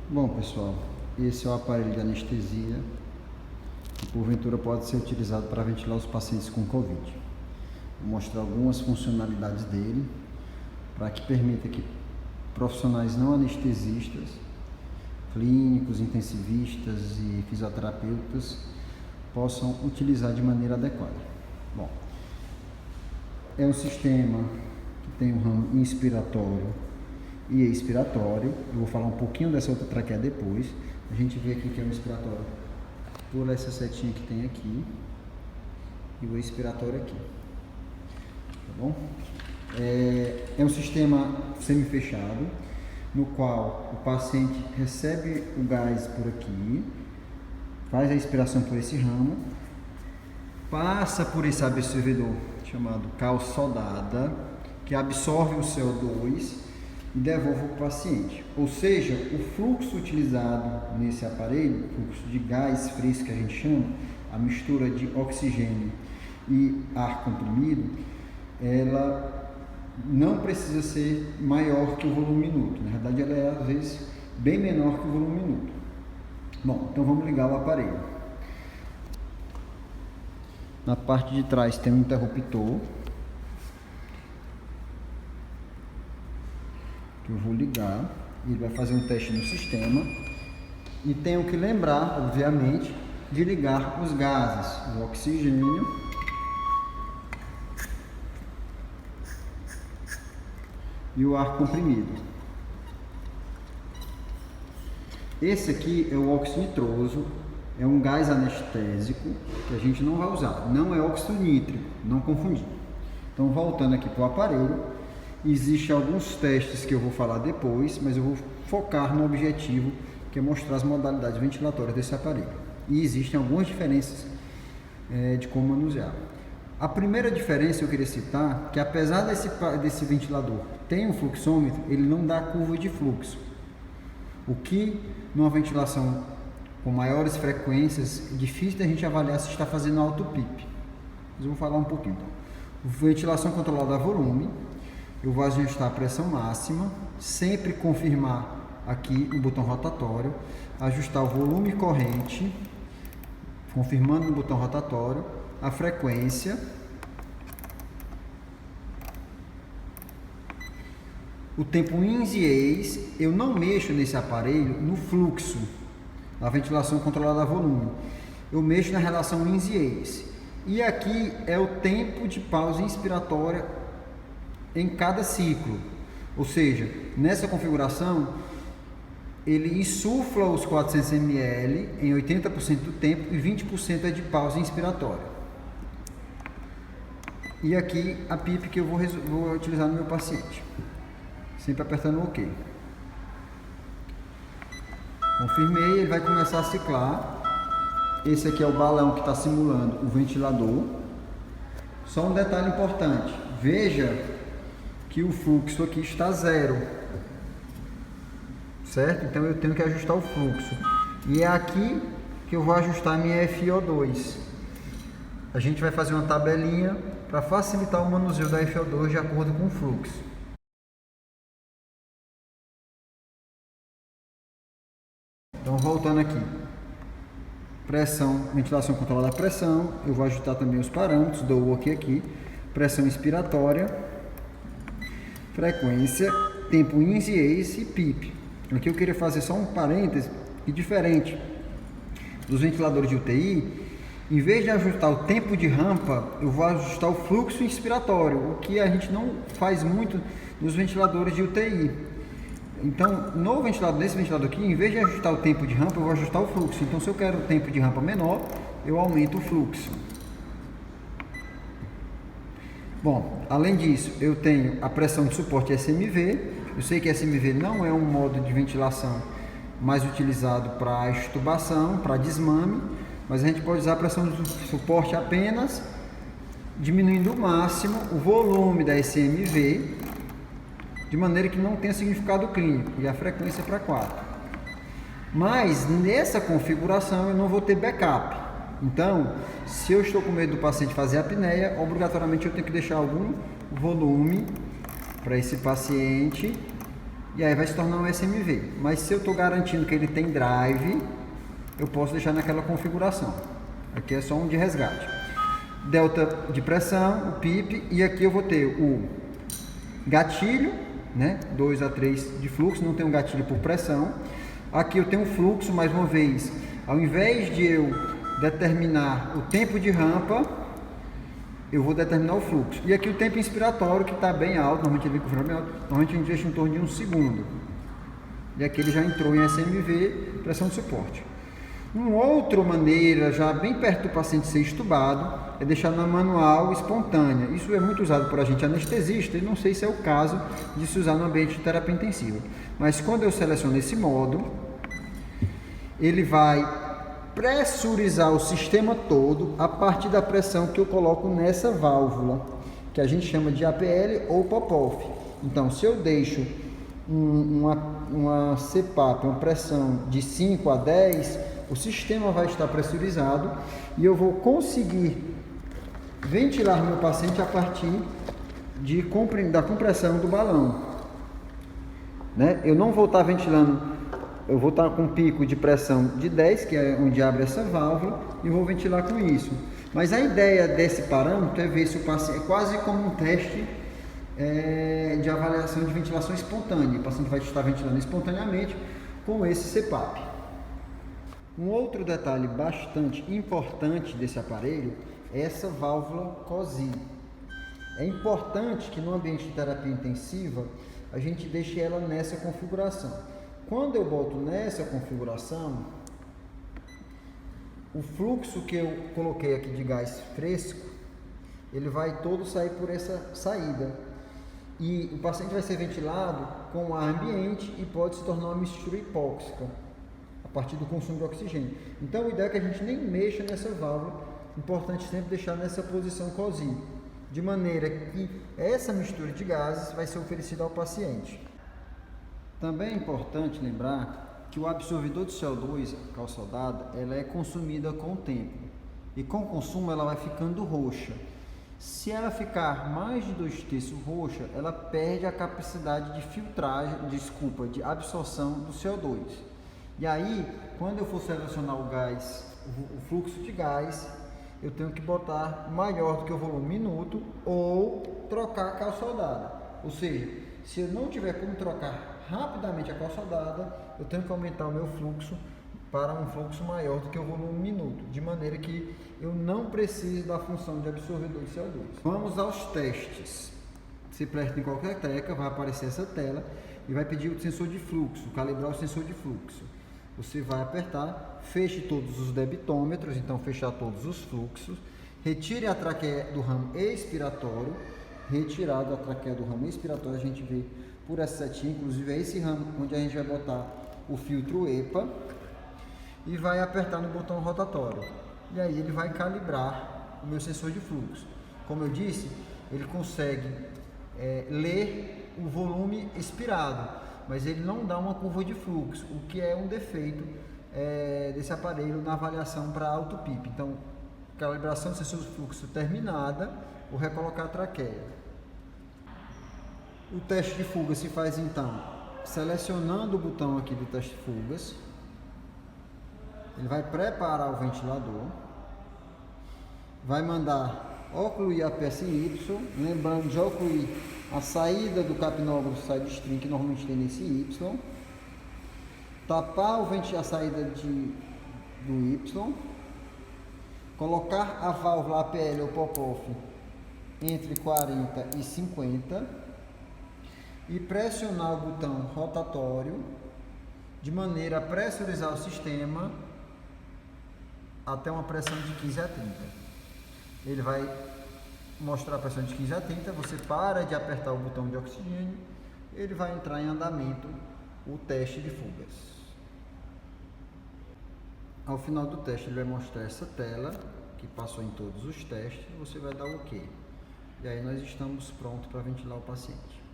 Bom, pessoal, esse é o aparelho de anestesia que porventura pode ser utilizado para ventilar os pacientes com Covid. Vou mostrar algumas funcionalidades dele para que permita que profissionais não anestesistas, clínicos, intensivistas e fisioterapeutas possam utilizar de maneira adequada. Bom, é um sistema que tem um ramo inspiratório e expiratório. Eu vou falar um pouquinho dessa outra traqueia depois. A gente vê aqui que é um inspiratório por essa setinha que tem aqui e o expiratório aqui, tá bom? É um sistema semi-fechado, no qual o paciente recebe o gás por aqui, faz a expiração por esse ramo, passa por esse absorvedor chamado calçodada, que absorve o CO2 e devolve para o paciente. Ou seja, o fluxo utilizado nesse aparelho, fluxo de gás fresco que a gente chama, a mistura de oxigênio e ar comprimido, ela não precisa ser maior que o volume minuto. Na verdade, ela é às vezes bem menor que o volume minuto. Bom, então vamos ligar o aparelho. Na parte de trás tem um interruptor que eu vou ligar, ele vai fazer um teste no sistema e tenho que lembrar, obviamente, de ligar os gases, o oxigênio e o ar comprimido. Esse aqui é o óxido nitroso, é um gás anestésico que a gente não vai usar, não é óxido nítrico, não confundir. Então, voltando aqui para o aparelho, existem alguns testes que eu vou falar depois, mas eu vou focar no objetivo, que é mostrar as modalidades ventilatórias desse aparelho. E existem algumas diferenças de como manusear. A primeira diferença eu queria citar, que apesar desse ventilador ter um fluxômetro, ele não dá curva de fluxo. O que, numa ventilação com maiores frequências, é difícil da gente avaliar se está fazendo auto-PIP. Mas eu vou falar um pouquinho. Então, ventilação controlada a volume. Eu vou ajustar a pressão máxima, sempre confirmar aqui no botão rotatório, ajustar o volume corrente, confirmando no botão rotatório, a frequência, o tempo ins e ex. Eu não mexo nesse aparelho no fluxo, a ventilação controlada a volume, eu mexo na relação ins e ex. E aqui é o tempo de pausa inspiratória em cada ciclo, ou seja, nessa configuração ele insufla os 400 ml em 80% do tempo e 20% é de pausa inspiratória. E aqui a PIP que eu vou utilizar no meu paciente, sempre apertando o OK. Confirmei, ele vai começar a ciclar. Esse aqui é o balão que está simulando o ventilador. Só um detalhe importante, veja que o fluxo aqui está 0, certo? Então eu tenho que ajustar o fluxo, e é aqui que eu vou ajustar a minha FiO2. A gente vai fazer uma tabelinha para facilitar o manuseio da FiO2 de acordo com o fluxo. Então, voltando aqui, pressão, ventilação controlada da pressão, eu vou ajustar também os parâmetros, dou o OK aqui, pressão inspiratória, frequência, tempo ins e ex e PIP. Aqui eu queria fazer só um parêntese, que diferente dos ventiladores de UTI, em vez de ajustar o tempo de rampa, eu vou ajustar o fluxo inspiratório, o que a gente não faz muito nos ventiladores de UTI. Então, no ventilador, nesse ventilador aqui, em vez de ajustar o tempo de rampa, eu vou ajustar o fluxo. Então, se eu quero o tempo de rampa menor, eu aumento o fluxo. Bom, além disso, eu tenho a pressão de suporte SMV. Eu sei que SMV não é um modo de ventilação mais utilizado para extubação, para desmame, mas a gente pode usar a pressão de suporte apenas diminuindo o máximo o volume da SMV, de maneira que não tenha significado clínico, e a frequência para 4. Mas nessa configuração eu não vou ter backup. Então, se eu estou com medo do paciente fazer apneia, obrigatoriamente eu tenho que deixar algum volume para esse paciente e aí vai se tornar um SMV. Mas se eu estou garantindo que ele tem drive, eu posso deixar naquela configuração. Aqui é só um de resgate. Delta de pressão, o PIP, e aqui eu vou ter o gatilho, né, 2 a 3 de fluxo, não tem um gatilho por pressão. Aqui eu tenho um fluxo, mais uma vez, ao invés de eu determinar o tempo de rampa, eu vou determinar o fluxo. E aqui o tempo inspiratório, que está bem alto, normalmente ele vem configurado bem alto, normalmente a gente deixa em torno de 1 segundo. E aqui ele já entrou em SMV, pressão de suporte. Uma outra maneira, já bem perto do paciente ser estubado, é deixar na manual espontânea. Isso é muito usado por agente anestesista, e não sei se é o caso de se usar no ambiente de terapia intensiva. Mas quando eu seleciono esse modo, ele vai pressurizar o sistema todo a partir da pressão que eu coloco nessa válvula, que a gente chama de APL ou pop-off. Então, se eu deixo uma CPAP, uma pressão de 5 a 10, o sistema vai estar pressurizado e eu vou conseguir ventilar meu paciente a partir da compressão do balão, né? Eu não vou estar ventilando. Eu vou estar com um pico de pressão de 10, que é onde abre essa válvula, e vou ventilar com isso. Mas a ideia desse parâmetro é ver se o paciente, é quase como um teste de avaliação de ventilação espontânea. O paciente vai estar ventilando espontaneamente com esse CPAP. Um outro detalhe bastante importante desse aparelho é essa válvula COSI. É importante que no ambiente de terapia intensiva a gente deixe ela nessa configuração. Quando eu boto nessa configuração, o fluxo que eu coloquei aqui de gás fresco, ele vai todo sair por essa saída. E o paciente vai ser ventilado com ar ambiente e pode se tornar uma mistura hipóxica a partir do consumo de oxigênio. Então, a ideia é que a gente nem mexa nessa válvula, importante sempre deixar nessa posição COSI, de maneira que essa mistura de gases vai ser oferecida ao paciente. Também é importante lembrar que o absorvedor de CO2, a cal soldada, ela é consumida com o tempo. E com o consumo ela vai ficando roxa. Se ela ficar mais de 2/3 roxa, ela perde a capacidade de filtragem, de absorção do CO2. E aí, quando eu for selecionar o gás, o fluxo de gás, eu tenho que botar maior do que o volume minuto ou trocar a cal soldada. Ou seja, se eu não tiver como trocar rapidamente a cal soldada, eu tenho que aumentar o meu fluxo para um fluxo maior do que o volume minuto, de maneira que eu não precise da função de absorvedor de CO2. Vamos aos testes. Se presta em qualquer teca, vai aparecer essa tela e vai pedir o sensor de fluxo, calibrar o sensor de fluxo. Você vai apertar, feche todos os debitômetros, então fechar todos os fluxos, retire a traqueia do ramo expiratório. Retirado a traqueia do ramo expiratório, a gente vê por essa setinha, inclusive é esse ramo onde a gente vai botar o filtro EPA e vai apertar no botão rotatório. E aí ele vai calibrar o meu sensor de fluxo. Como eu disse, ele consegue ler o volume expirado, mas ele não dá uma curva de fluxo, o que é um defeito desse aparelho na avaliação para alto PIP. Então, calibração do sensor de fluxo terminada, vou recolocar a traqueia. O teste de fuga se faz então selecionando o botão aqui do teste de fugas. Ele vai preparar o ventilador, vai mandar ocluir a peça Y, lembrando de ocluir a saída do capnógrafo side stream, que normalmente tem nesse Y, tapar a saída do Y, colocar a válvula APL ou pop-off entre 40 e 50 e pressionar o botão rotatório de maneira a pressurizar o sistema até uma pressão de 15 a 30. Ele vai mostrar a pressão de 15 a 30, você para de apertar o botão de oxigênio, ele vai entrar em andamento o teste de fugas. Ao final do teste ele vai mostrar essa tela que passou em todos os testes, você vai dar OK. E aí nós estamos prontos para ventilar o paciente.